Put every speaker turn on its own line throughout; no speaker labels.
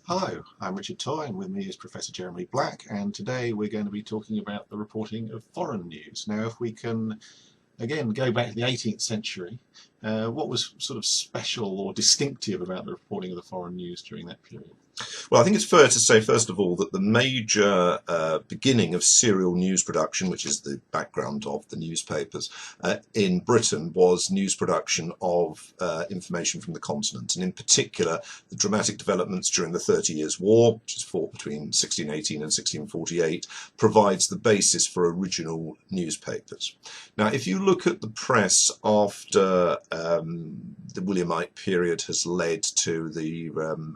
Hello, I'm Richard Toye, and with me is Professor Jeremy Black, and today we're going to be talking about the reporting of foreign news. Now, if we can again go back to the 18th century, what was sort of special or distinctive about the reporting of the foreign news during that period?
Well, I think it's fair to say, first of all, that the major beginning of serial news production, which is the background of the newspapers in Britain, was news production of information from the continent, and in particular, the dramatic developments during the 30 Years' War, which is fought between 1618 and 1648, provides the basis for original newspapers. Now, if you look at the press after the Williamite period has led to the,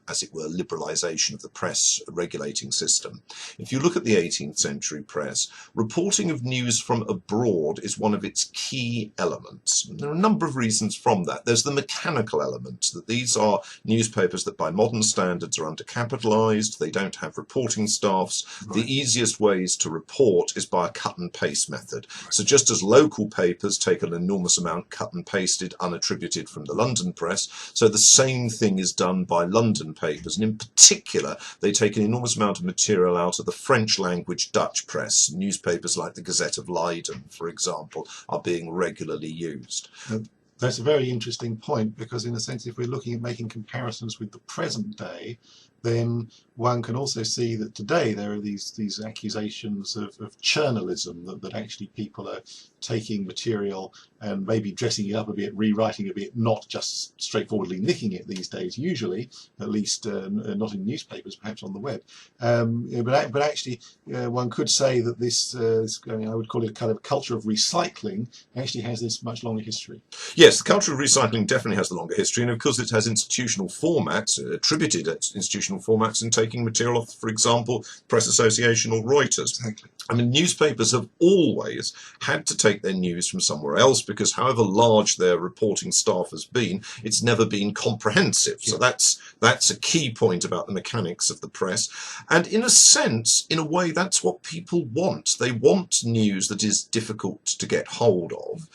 as it were, liberalisation of the press regulating system. If you look at the 18th century press, reporting of news from abroad is one of its key elements. There are a number of reasons from that. There's the mechanical element, that these are newspapers that by modern standards are undercapitalised, they don't have reporting staffs. Right. The easiest ways to report is by a cut and paste method. Right. So just as local papers take an enormous amount cut and pasted, unattributed from the London press, so the same thing is done by London papers, and in particular, they take an enormous amount of material out of the French language Dutch press. Newspapers like the Gazette of Leiden, for example, are being regularly used.
That's a very interesting point, because in a sense, if we're looking at making comparisons with the present day, then one can also see that today there are these accusations of journalism, that actually people are taking material and maybe dressing it up a bit, rewriting a bit, not just straightforwardly nicking it these days, usually, at least not in newspapers, perhaps on the web. But actually, one could say that this, I would call it a kind of culture of recycling, actually has this much longer history.
Yes, the culture of recycling definitely has the longer history, and of course it has institutional formats, attributed institutional formats in taking material off, for example, Press Association or Reuters.
Exactly.
I mean, newspapers have always had to take their news from somewhere else, because however large their reporting staff has been, it's never been comprehensive. Yeah. So that's a key point about the mechanics of the press. And in a sense, in a way, that's what people want. They want news that is difficult to get hold of.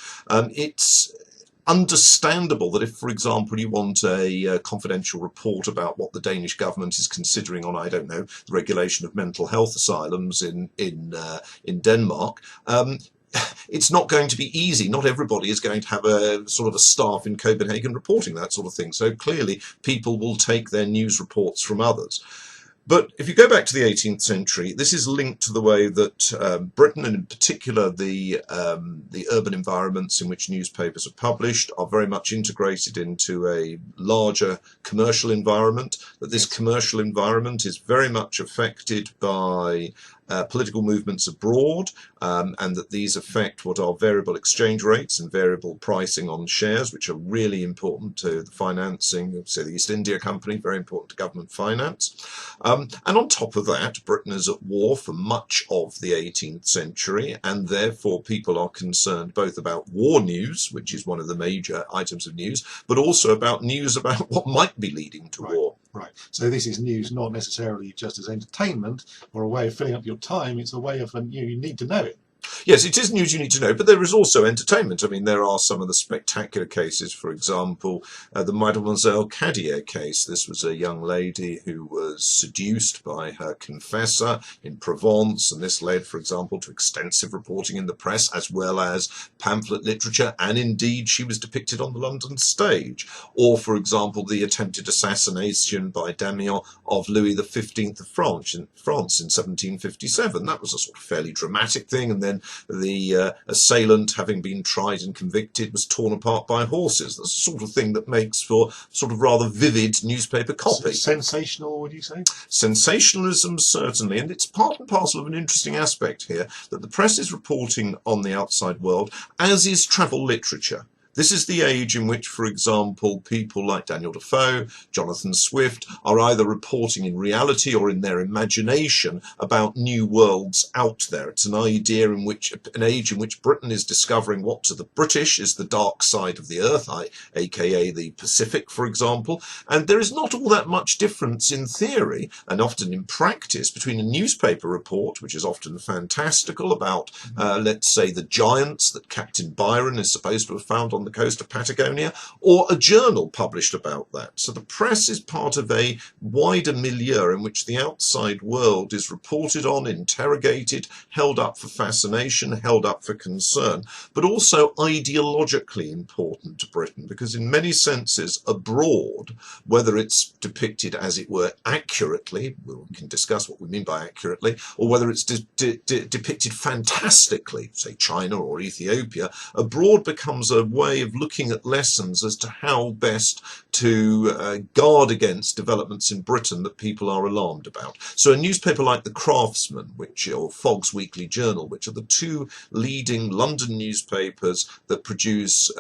It's understandable that if, for example, you want a confidential report about what the Danish government is considering on, I don't know, the regulation of mental health asylums in Denmark, it's not going to be easy. Not everybody is going to have a sort of a staff in Copenhagen reporting that sort of thing. So clearly, people will take their news reports from others. But if you go back to the 18th century, this is linked to the way that Britain, and in particular the urban environments in which newspapers are published, are very much integrated into a larger commercial environment, that this commercial environment is very much affected by political movements abroad, and that these affect what are variable exchange rates and variable pricing on shares, which are really important to the financing of, say, the East India Company, very important to government finance. And on top of that, Britain is at war for much of the 18th century, and therefore people are concerned both about war news, which is one of the major items of news, but also about news about what might be leading to war.
Right. So this is news not necessarily just as entertainment or a way of filling up your time. It's a way of, you need to know it.
Yes, it is news you need to know, but there is also entertainment. I mean, there are some of the spectacular cases, for example, the Mademoiselle Cadier case. This was a young lady who was seduced by her confessor in Provence, and this led, for example, to extensive reporting in the press, as well as pamphlet literature, and indeed she was depicted on the London stage. Or, for example, the attempted assassination by Damiens of Louis XV of France in 1757. That was a sort of fairly dramatic thing, and then the assailant, having been tried and convicted, was torn apart by horses. That's the sort of thing that makes for sort of rather vivid newspaper copy.
Sensational, would you say?
Sensationalism, certainly, and it's part and parcel of an interesting aspect here, that the press is reporting on the outside world, as is travel literature. This is the age in which, for example, people like Daniel Defoe, Jonathan Swift, are either reporting in reality or in their imagination about new worlds out there. It's an age in which Britain is discovering what to the British is the dark side of the earth, aka the Pacific, for example. And there is not all that much difference in theory and often in practice between a newspaper report, which is often fantastical, about, let's say, the giants that Captain Byron is supposed to have found on on the coast of Patagonia, or a journal published about that. So the press is part of a wider milieu in which the outside world is reported on, interrogated, held up for fascination, held up for concern, but also ideologically important to Britain, because in many senses abroad, whether it's depicted as it were accurately, we can discuss what we mean by accurately, or whether it's depicted fantastically, say China or Ethiopia, abroad becomes a way of looking at lessons as to how best to guard against developments in Britain that people are alarmed about. So a newspaper like The Craftsman, or Fogg's Weekly Journal, which are the two leading London newspapers that produce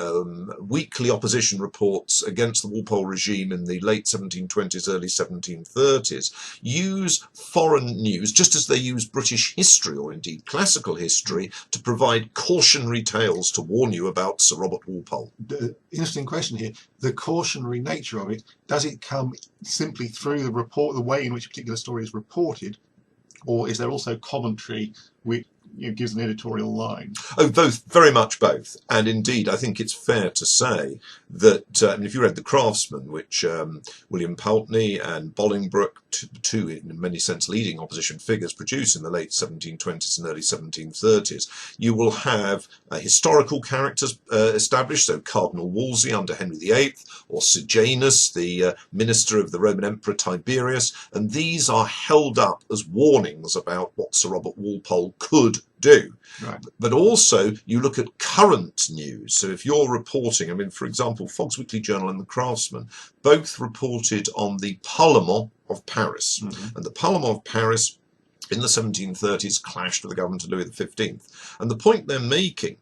weekly opposition reports against the Walpole regime in the late 1720s, early 1730s, use foreign news, just as they use British history, or indeed classical history, to provide cautionary tales to warn you about Sir Robert Walpole.
The interesting question here, the cautionary nature of it, does it come simply through the report, the way in which a particular story is reported, or is there also commentary which gives an editorial line?
Oh, both, very much both. And indeed, I think it's fair to say that, if you read The Craftsman, which William Pulteney and Bolingbroke, two in many sense leading opposition figures, produced in the late 1720s and early 1730s, you will have historical characters established, so Cardinal Wolsey under Henry VIII, or Sejanus, the minister of the Roman Emperor Tiberius, and these are held up as warnings about what Sir Robert Walpole could do.
Right.
But also you look at current news. So if you're reporting, for example, Fogg's Weekly Journal and The Craftsman both reported on the Parlement of Paris.
Mm-hmm.
And the Parlement of Paris in the 1730s clashed with the government of Louis XV. And the point they're making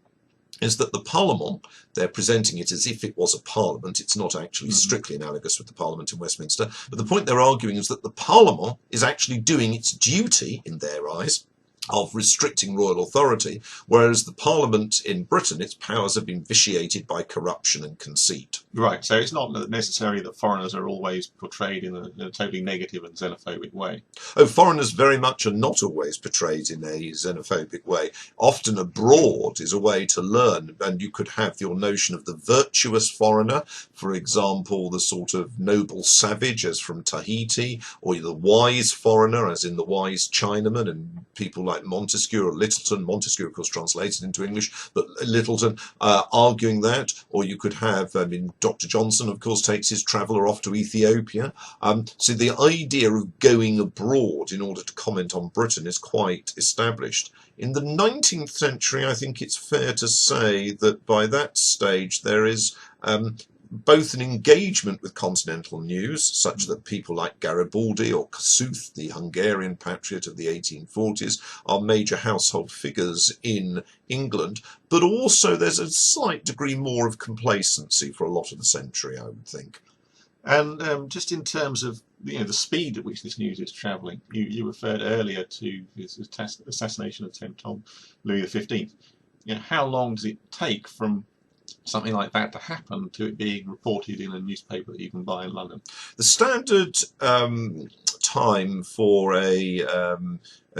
is that the Parlement, they're presenting it as if it was a parliament. It's not actually strictly analogous with the Parliament in Westminster. But the point they're arguing is that the Parlement is actually doing its duty, in their eyes, of restricting royal authority, whereas the Parliament in Britain, its powers have been vitiated by corruption and conceit.
Right, so it's not necessarily that foreigners are always portrayed in a totally negative and xenophobic way.
Oh, foreigners very much are not always portrayed in a xenophobic way. Often abroad is a way to learn, and you could have your notion of the virtuous foreigner, for example, the sort of noble savage as from Tahiti, or the wise foreigner as in the wise Chinaman, and people like Montesquieu or Littleton, Montesquieu of course translated into English, but Littleton arguing that, or you could have, Dr. Johnson of course takes his traveller off to Ethiopia. So the idea of going abroad in order to comment on Britain is quite established. In the 19th century, I think it's fair to say that by that stage there is both an engagement with continental news, such that people like Garibaldi or Kossuth, the Hungarian patriot of the 1840s, are major household figures in England, but also there's a slight degree more of complacency for a lot of the century, I would think.
And just in terms of the speed at which this news is travelling, you referred earlier to his assassination attempt on Louis XV. How long does it take from something like that to happen to it being reported in a newspaper that you can buy in London?
The standard time for a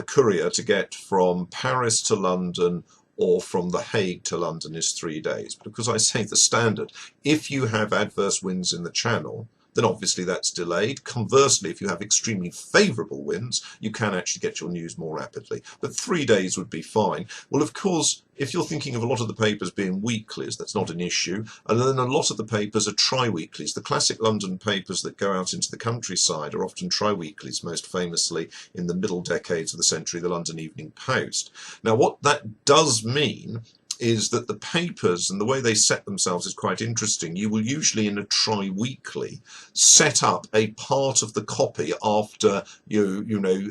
courier to get from Paris to London or from The Hague to London is 3 days. Because I say the standard, if you have adverse winds in the Channel, then obviously that's delayed. Conversely, if you have extremely favourable winds, you can actually get your news more rapidly. But 3 days would be fine. Well, of course, if you're thinking of a lot of the papers being weeklies, that's not an issue. And then a lot of the papers are tri-weeklies. The classic London papers that go out into the countryside are often tri-weeklies, most famously in the middle decades of the century, the London Evening Post. Now, what that does mean is that the papers and the way they set themselves is quite interesting. You will usually in a tri-weekly set up a part of the copy after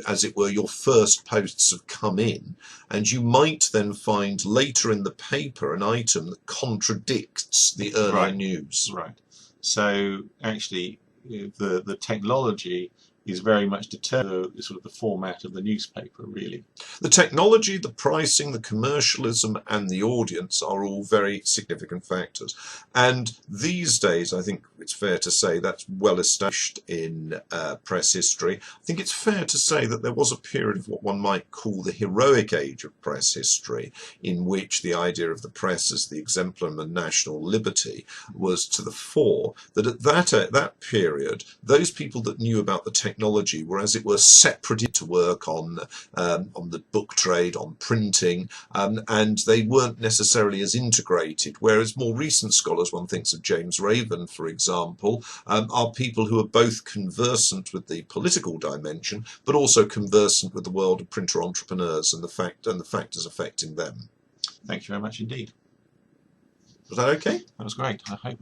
as it were, your first posts have come in, and you might then find later in the paper an item that contradicts the earlier news.
Right. So actually the technology is very much determined the sort of the format of the newspaper, really.
The technology, the pricing, the commercialism, and the audience are all very significant factors. And these days, I think it's fair to say that's well established in press history. I think it's fair to say that there was a period of what one might call the heroic age of press history, in which the idea of the press as the exemplum of national liberty was to the fore. That at that period, those people that knew about the technology were, as it were, separated to work on the book trade, on printing, and they weren't necessarily as integrated. Whereas more recent scholars, one thinks of James Raven, for example, are people who are both conversant with the political dimension, but also conversant with the world of printer entrepreneurs and the factors affecting them.
Thank you very much indeed.
Was that okay?
That was great. I hope